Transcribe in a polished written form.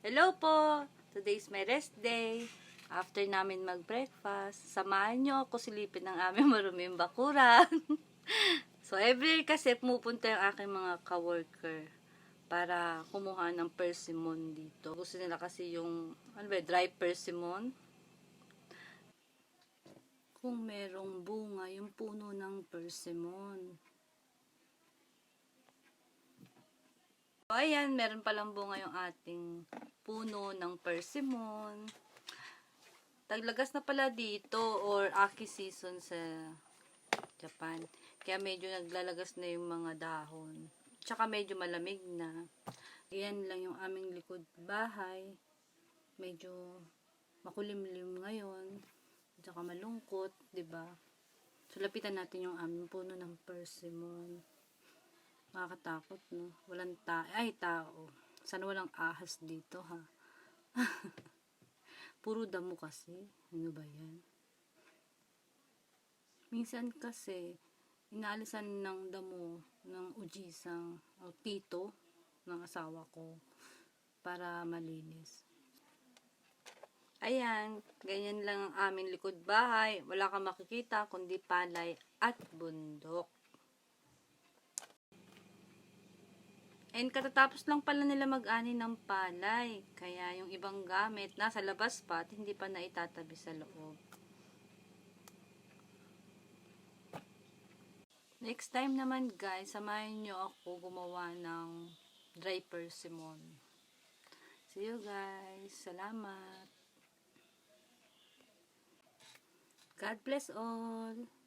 Hello po! Today's my rest day. After namin mag-breakfast, samahan nyo ako silipin ng aming maruming bakuran. So, every year kasi pumupunta yung aking mga ka-worker para kumuha ng persimmon dito. Gusto nila kasi yung dry persimmon. Kung merong bunga, yung puno ng persimmon. So, ayan, meron palang bunga yung ating puno ng persimmon. Taglagas na pala dito or aki season sa Japan. Kaya medyo naglalagas na yung mga dahon. Tsaka medyo malamig na. Ayan lang yung aming likod bahay. Medyo makulimlim ngayon. Tsaka malungkot, 'di ba? So lapitan natin yung aming puno ng persimmon. Nakakatakot, no? Walang tao. Sana walang ahas dito, ha? Puro damo kasi. Ano ba yan? Minsan kasi, inaalisan ng damo ng ujisang o tito ng asawa ko para malinis. Ayan, ganyan lang ang aming likod bahay. Wala kang makikita kundi palay at bundok. And katatapos lang pala nila mag-ani ng palay. Kaya yung ibang gamit nasa labas pa at hindi pa naitatabi sa loob. Next time naman guys, samahin nyo ako gumawa ng dry persimmon. See you guys. Salamat. God bless all.